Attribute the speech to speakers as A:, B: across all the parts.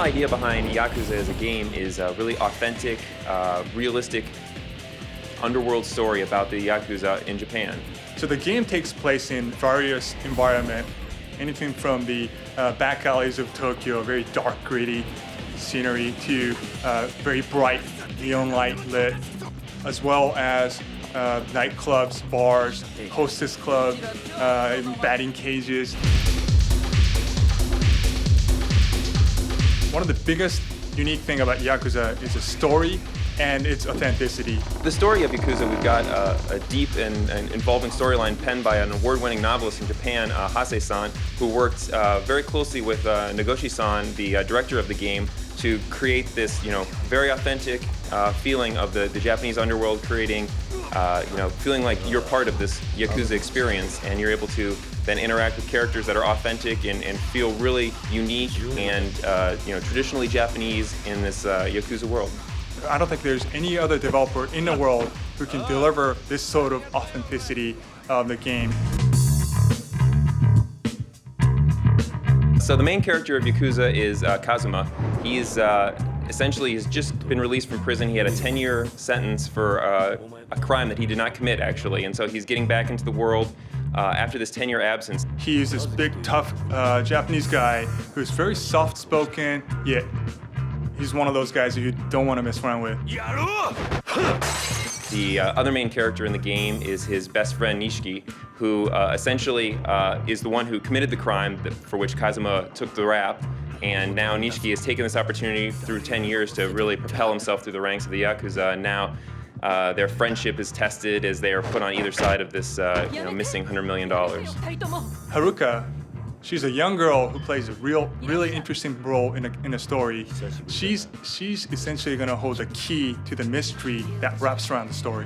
A: general idea behind Yakuza as a game is a really authentic, realistic underworld story about the Yakuza in Japan.
B: So the game takes place in various environments, anything from the back alleys of Tokyo, very dark, gritty scenery, to very bright neon light lit, as well as nightclubs, bars, hostess club, batting cages. One of the biggest unique thing about Yakuza is the story and its authenticity.
A: The story of Yakuza, we've got a deep and involving storyline penned by an award-winning novelist in Japan, Hase-san, who worked very closely with Nagoshi-san, the director of the game, to create this, very authentic feeling of the Japanese underworld, creating, feeling like you're part of this Yakuza experience, and you're able to then interact with characters that are authentic and feel really unique and, traditionally Japanese in this Yakuza world.
B: I don't think there's any other developer in the world who can deliver this sort of authenticity of the game.
A: So the main character of Yakuza is Kazuma. He's essentially has just been released from prison. He had a 10-year sentence for a crime that he did not commit, actually, and so he's getting back into the world after this 10-year absence.
B: He's this big, tough Japanese guy who's very soft-spoken, yet he's one of those guys who you don't want to mess around with.
A: The other main character in the game is his best friend Nishiki, who essentially is the one who committed the crime for which Kazuma took the rap. And now Nishiki has taken this opportunity through 10 years to really propel himself through the ranks of the Yakuza. And now their friendship is tested as they are put on either side of this missing $100 million.
B: Haruka, she's a young girl who plays a really interesting role in a story. She's essentially going to hold the key to the mystery that wraps around the story.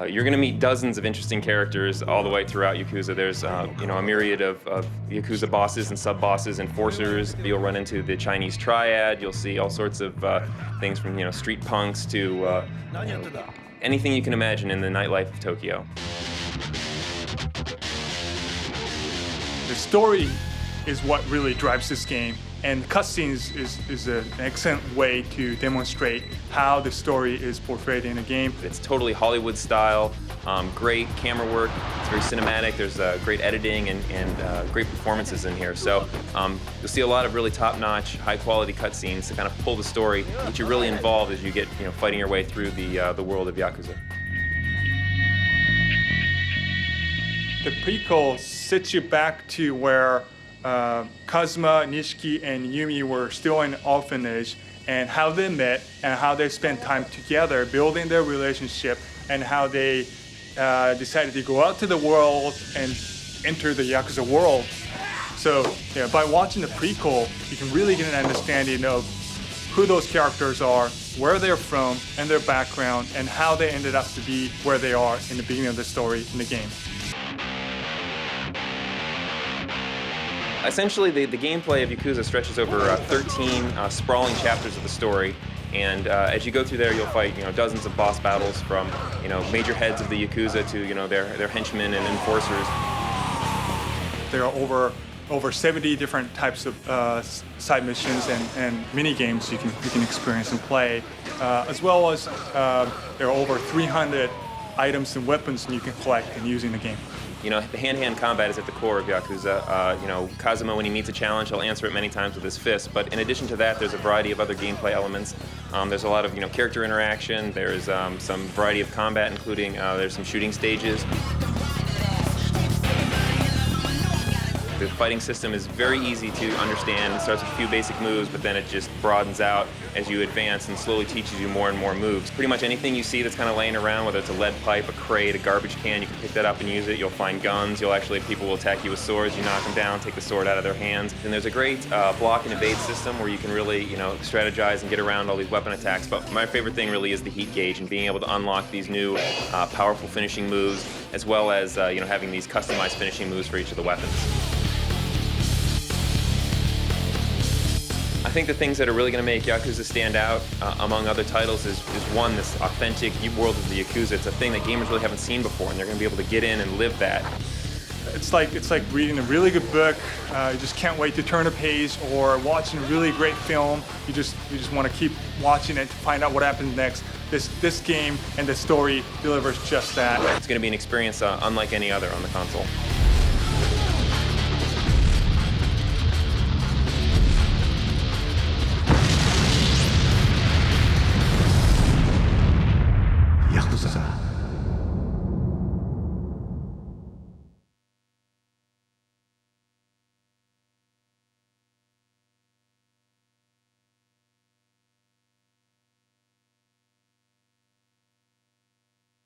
A: You're going to meet dozens of interesting characters all the way throughout Yakuza. There's a myriad of Yakuza bosses and sub-bosses, enforcers. You'll run into the Chinese triad. You'll see all sorts of things from street punks to anything you can imagine in the nightlife of Tokyo.
B: The story is what really drives this game, and cutscenes is an excellent way to demonstrate how the story is portrayed in a game.
A: It's totally Hollywood style, great camera work, it's very cinematic, there's great editing and great performances in here. So you'll see a lot of really top-notch, high-quality cutscenes to kind of pull the story, get you really involved as you get fighting your way through the world of Yakuza.
B: The prequel sets you back to where Kazuma, Nishiki, and Yumi were still in orphanage, and how they met and how they spent time together building their relationship, and how they decided to go out to the world and enter the Yakuza world. So by watching the prequel, you can really get an understanding of who those characters are, where they're from, and their background, and how they ended up to be where they are in the beginning of the story in the game.
A: Essentially, the gameplay of Yakuza stretches over 13 sprawling chapters of the story, and as you go through there, you'll fight dozens of boss battles, from major heads of the Yakuza to their henchmen and enforcers.
B: There are over 70 different types of side missions and mini games you can experience and play, as well as there are over 300 items and weapons you can collect and use in the game.
A: The hand-to-hand combat is at the core of Yakuza. Kazuma, when he meets a challenge, he'll answer it many times with his fist. But in addition to that, there's a variety of other gameplay elements. There's a lot of character interaction. There's some variety of combat, including there's some shooting stages. The fighting system is very easy to understand. It starts with a few basic moves, but then it just broadens out as you advance and slowly teaches you more and more moves. Pretty much anything you see that's kind of laying around, whether it's a lead pipe, a crate, a garbage can, you can pick that up and use it. You'll find guns. People will attack you with swords. You knock them down, take the sword out of their hands. And there's a great block and evade system where you can really, strategize and get around all these weapon attacks. But my favorite thing really is the heat gauge and being able to unlock these new powerful finishing moves, as well as having these customized finishing moves for each of the weapons. I think the things that are really going to make Yakuza stand out among other titles is one, this authentic world of the Yakuza. It's a thing that gamers really haven't seen before, and they're going to be able to get in and live that.
B: It's like reading a really good book. You just can't wait to turn a page, or watching a really great film. You just want to keep watching it to find out what happens next. This game and the story delivers just that.
A: It's going to be an experience unlike any other on the console.